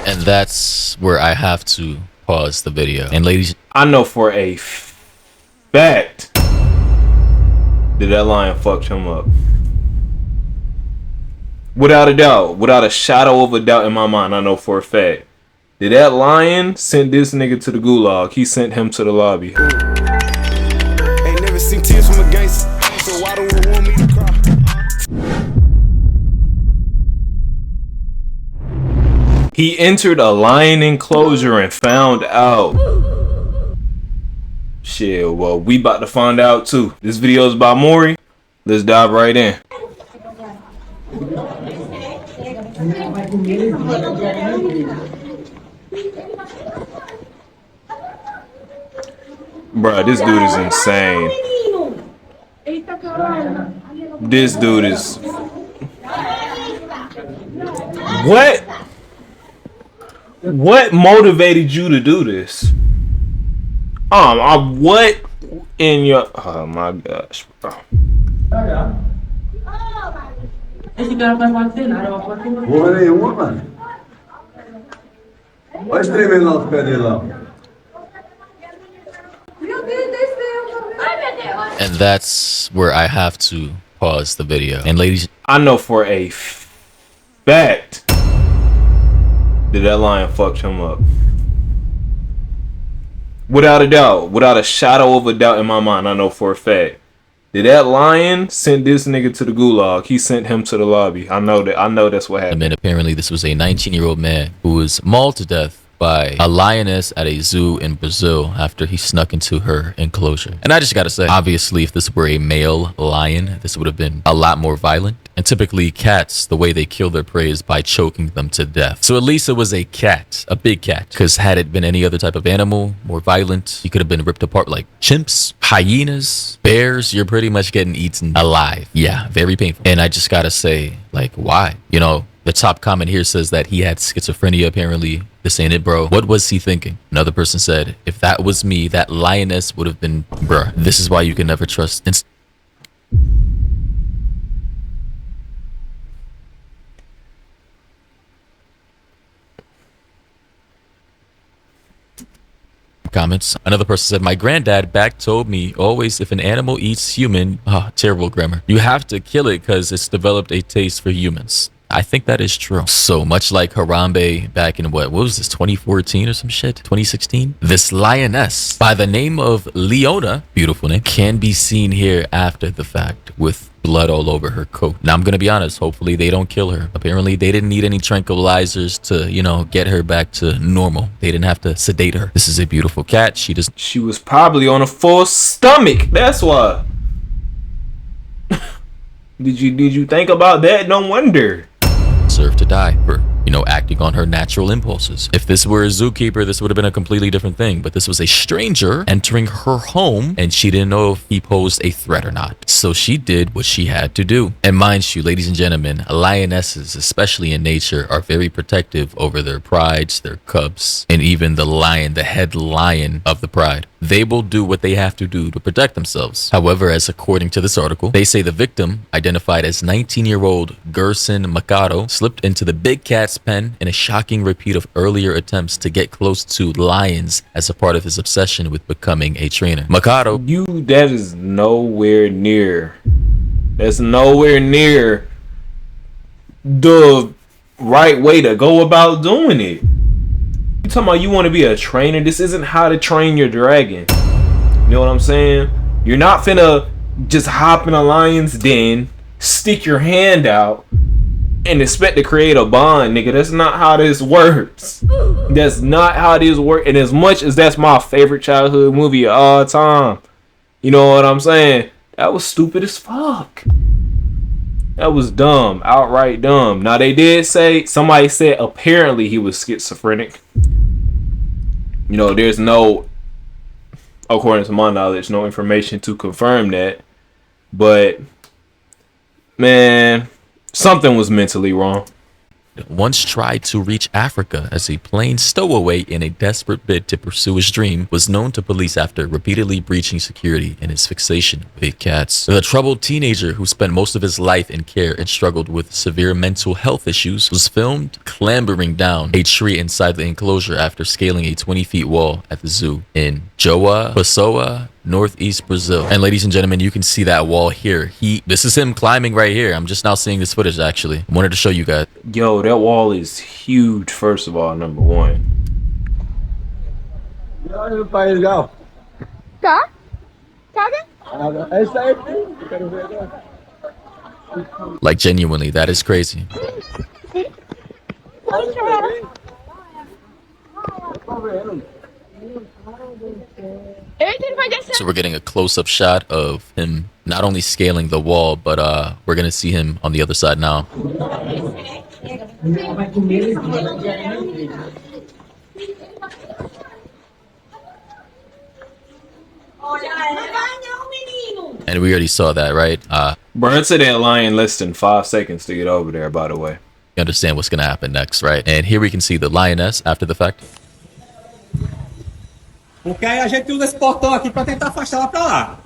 And that's where I have to pause the video. And ladies, I know for a fact that lion fucked him up. Without a doubt, without a shadow of a doubt in my mind, I know for a fact that lion sent this nigga to the gulag. He sent him to the lobby. Ain't never seen tears from a gangster, so why don't you want me to cry? He entered a lion enclosure and found out. Shit, well, we about to find out too. This video is about Maury. Let's dive right in. Bruh, this dude is insane. This dude is... What motivated you to do this? What in your... Oh my gosh, bro. Woman är en woman. Vad är streaming allt för det då? and that's where I have to pause the video. And ladies, I know for a fact that lion fucked him up. Without a doubt, without a shadow of a doubt in my mind, I know for a fact that lion sent this nigga to the gulag. He sent him to the lobby. I know that's what happened. and apparently this was a 19-year-old man who was mauled to death by a lioness at a zoo in Brazil after he snuck into her enclosure. And I just gotta say, obviously, if this were a male lion, this would have been a lot more violent. And typically cats, the way they kill their prey is by choking them to death. So at least it was a cat, a big cat. Because had it been any other type of animal, more violent, he could have been ripped apart like chimps, hyenas, bears. You're pretty much getting eaten alive. Yeah, very painful. And I just gotta say, like, why? You know, the top comment here says that he had schizophrenia, apparently. This ain't it, bro. What was he thinking? Another person said, if that was me, that lioness would have been, bruh. This is why you can never trust. Comments. Another person said, my granddad back told me always if an animal eats human, terrible grammar, you have to kill it because it's developed a taste for humans. I think that is true. So much like Harambe back in what was this, 2014 or some shit, 2016? This lioness by the name of Leona, beautiful name, can be seen here after the fact with blood all over her coat. Now I'm gonna be honest, hopefully they don't kill her. Apparently they didn't need any tranquilizers to, you know, get her back to normal. They didn't have to sedate her. This is a beautiful cat. She was probably on a full stomach. That's why. Did you think about that? No wonder. Deserve to die for, you know, acting on her natural impulses. If this were a zookeeper, this would have been a completely different thing, but this was a stranger entering her home and she didn't know if he posed a threat or not. So she did what she had to do. And mind you, ladies and gentlemen, lionesses, especially in nature, are very protective over their prides, their cubs, and even the lion, the head lion of the pride. They will do what they have to do to protect themselves. However, as according to this article, they say the victim, identified as 19-year-old Gerson Mercado, slipped into the big cat's pen in a shocking repeat of earlier attempts to get close to lions as a part of his obsession with becoming a trainer. Mercado, that is nowhere near. That's nowhere near the right way to go about doing it. You talking about you want to be a trainer? This isn't how to train your dragon. You know what I'm saying? You're not finna just hop in a lion's den, stick your hand out, and expect to create a bond, nigga. That's not how this works. That's not how this works. And as much as that's my favorite childhood movie of all time, you know what I'm saying? That was stupid as fuck. That was dumb, outright dumb. Now they did say, somebody said apparently he was schizophrenic. You know, there's no, according to my knowledge, no information to confirm that. But, man, something was mentally wrong. once tried to reach Africa as a plain stowaway in a desperate bid to pursue his dream, was known to police after repeatedly breaching security in his fixation with cats. The troubled teenager who spent most of his life in care and struggled with severe mental health issues was filmed clambering down a tree inside the enclosure after scaling a 20-feet wall at the zoo in Joa Pessoa, northeast Brazil. And ladies and gentlemen, you can see that wall here. This is him climbing right here. I'm just now seeing this footage actually. I wanted to show you guys. Yo, that wall is huge, first of all, number one. E olha no país legal. Tá? Cadê? É isso aí, filho. Quero ver agora. Like genuinely, that is crazy. Eita, ele vai descer. So we're getting a close-up shot of him not only scaling the wall, but we're gonna see him on the other side now. And we already saw that, right? Bro, it said that lion less than 5 seconds to get over there, by the way. You understand what's gonna happen next, right? And here we can see the lioness after the fact. Porque aí a gente usa esse portão aqui pra tentar afastar ela pra lá.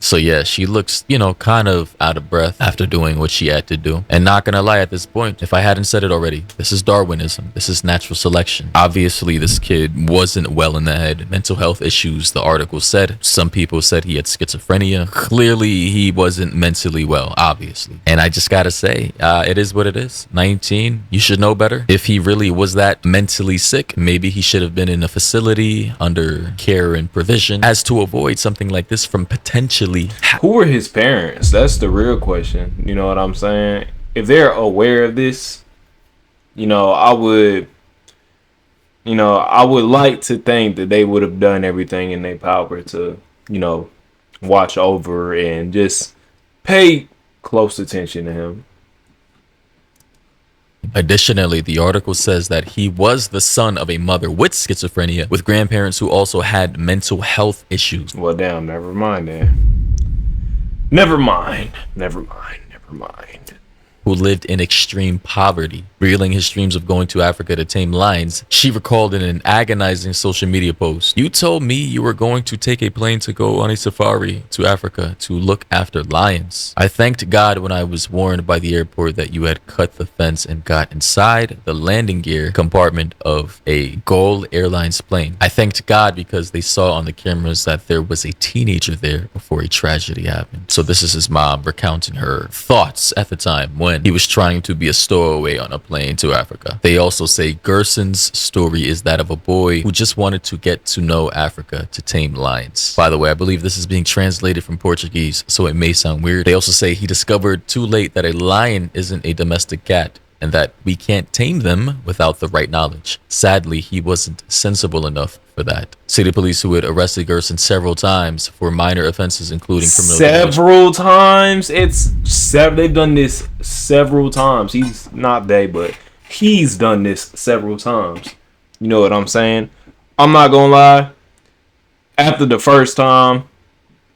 So yeah, she looks, you know, kind of out of breath after doing what she had to do. And not gonna lie, at this point, if I hadn't said it already, this is Darwinism. This is natural selection. Obviously, this kid wasn't well in the head. Mental health issues, the article said. Some people said he had schizophrenia. Clearly, he wasn't mentally well, obviously. And I just gotta say, it is what it is. 19, you should know better. If he really was that mentally sick, maybe he should have been in a facility under care and provision as to avoid something like this from potentially. Who were his parents? That's the real question. You know what I'm saying? If they're aware of this, you know, I would like to think that they would have done everything in their power to, you know, watch over and just pay close attention to him. Additionally, the article says that he was the son of a mother with schizophrenia with grandparents who also had mental health issues. Well, damn, never mind then. Never mind. Who lived in extreme poverty. Revealing his dreams of going to Africa to tame lions, she recalled in an agonizing social media post, "You told me you were going to take a plane to go on a safari to Africa to look after lions. I thanked God when I was warned by the airport that you had cut the fence and got inside the landing gear compartment of a Gol Airlines plane. I thanked God because they saw on the cameras that there was a teenager there before a tragedy happened." So this is his mom recounting her thoughts at the time when he was trying to be a stowaway on a plane to Africa. They also say Gerson's story is that of a boy who just wanted to get to know Africa to tame lions. By the way, I believe this is being translated from Portuguese, so it may sound weird. They also say he discovered too late that a lion isn't a domestic cat and that we can't tame them without the right knowledge. Sadly, he wasn't sensible enough for that. City police who had arrested Gerson several times for minor offenses, including criminal damage. Several times? They've done this several times. He's done this several times. You know what I'm saying? I'm not gonna lie. After the first time,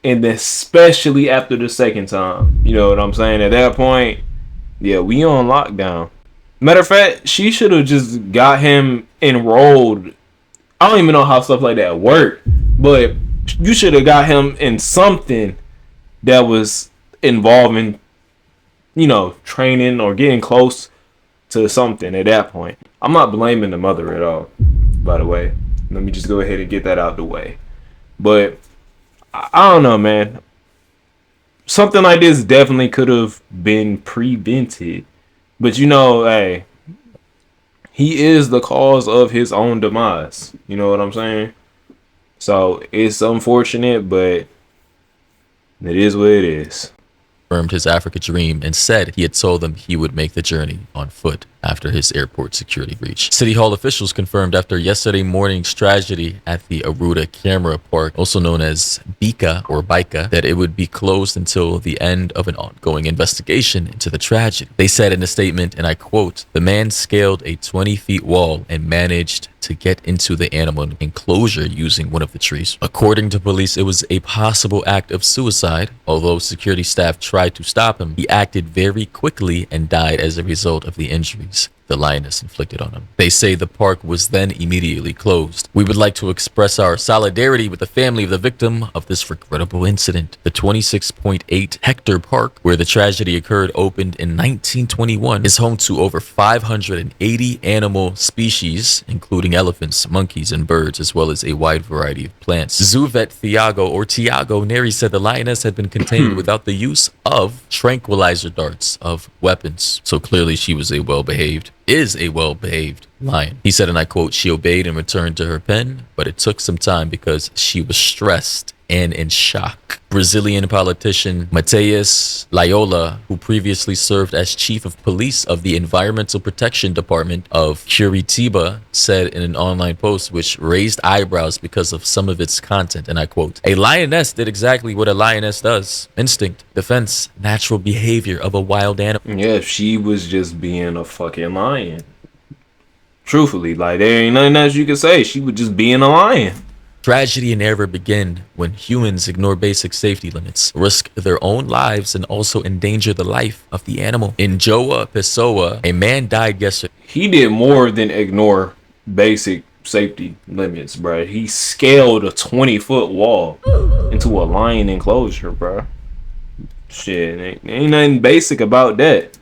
and especially after the second time, you know what I'm saying? At that point, yeah, we on lockdown. Matter of fact, she should have just got him enrolled. I don't even know how stuff like that work, but you should have got him in something that was involving, you know, training or getting close to something at that point. I'm not blaming the mother at all, by the way. Let me just go ahead and get that out the way. But I don't know, man. Something like this definitely could have been prevented. But you know, hey, he is the cause of his own demise. You know what I'm saying? So it's unfortunate, but it is what it is. Confirmed his Africa dream and said he had told them he would make the journey on foot after his airport security breach. City Hall officials confirmed after yesterday morning's tragedy at the Aruda Camera Park, also known as Bika, that it would be closed until the end of an ongoing investigation into the tragedy. They said in a statement, and I quote, "The man scaled a 20-feet wall and managed to get into the animal enclosure using one of the trees. According to police, it was a possible act of suicide. Although security staff tried to stop him, he acted very quickly and died as a result of the injuries. the lioness inflicted on him. They say the park was then immediately closed. We would like to express our solidarity with the family of the victim of this regrettable incident. The 26.8 hectare park where the tragedy occurred opened in 1921 is home to over 580 animal species, including elephants, monkeys, and birds, as well as a wide variety of plants. Zoo vet Tiago Neri said the lioness had been contained without the use of tranquilizer darts of weapons. So clearly she was a well-behaved lion. He said, and I quote, "She obeyed and returned to her pen, but it took some time because she was stressed and in shock." Brazilian politician Mateus Laiola, who previously served as chief of police of the Environmental Protection Department of Curitiba, said in an online post which raised eyebrows because of some of its content, and I quote, "A lioness did exactly what a lioness does. Instinct, defense, natural behavior of a wild animal." Yeah, she was just being a fucking lion. Truthfully, like, there ain't nothing else you can say. She was just being a lion. Tragedy and error begin when humans ignore basic safety limits, risk their own lives, and also endanger the life of the animal. In Joa Pessoa, a man died yesterday. He did more than ignore basic safety limits, bro. He scaled a 20-foot wall into a lion enclosure, bro. Shit, ain't nothing basic about that.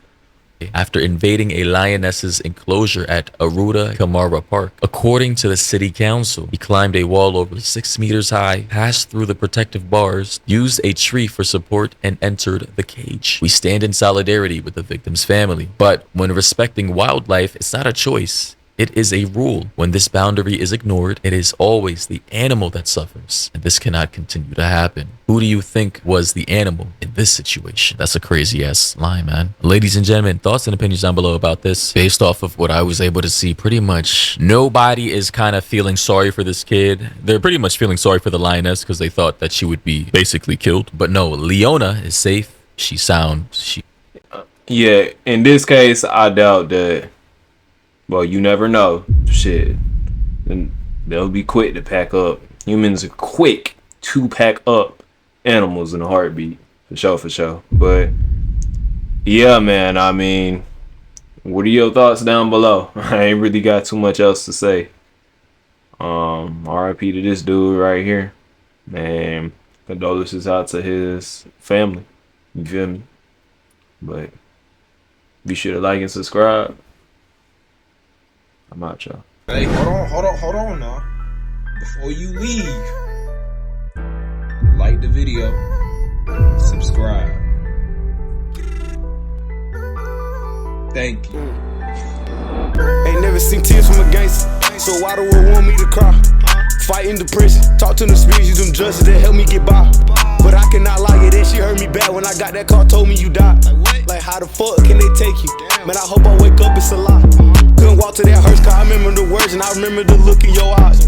After invading a lioness's enclosure at Arruda Camara Park. According to the city council, he climbed a wall over 6 meters high, passed through the protective bars, used a tree for support, and entered the cage. We stand in solidarity with the victim's family. But when respecting wildlife, it's not a choice. It is a rule. When this boundary is ignored, it is always the animal that suffers. And this cannot continue to happen. Who do you think was the animal in this situation? That's a crazy ass line, man. Ladies and gentlemen, thoughts and opinions down below about this. Based off of what I was able to see, pretty much nobody is kind of feeling sorry for this kid. They're pretty much feeling sorry for the lioness because they thought that she would be basically killed. But no, Leona is safe. She's sound. Yeah, in this case, I doubt that. Well, you never know. Shit. And they'll be quick to pack up. Humans are quick to pack up animals in a heartbeat. For sure. But yeah, man, I mean, what are your thoughts down below? I ain't really got too much else to say. RIP to this dude right here. Man, condolences out to his family. You feel me? But be sure to like and subscribe. I'm out, y'all. Hey, hold on now. Before you leave, like the video, subscribe. Thank you. Ain't never seen tears from a gangster, so why the world want me to cry? Fighting depression, talk to them spirits, use them judges that help me get by. But I cannot lie, it, she hurt me bad when I got that car, told me you died. Like how the fuck can they take you? Man, I hope I wake up, it's a lie. Couldn't walk to that hearse car, I remember the words and I remember the look in your eyes.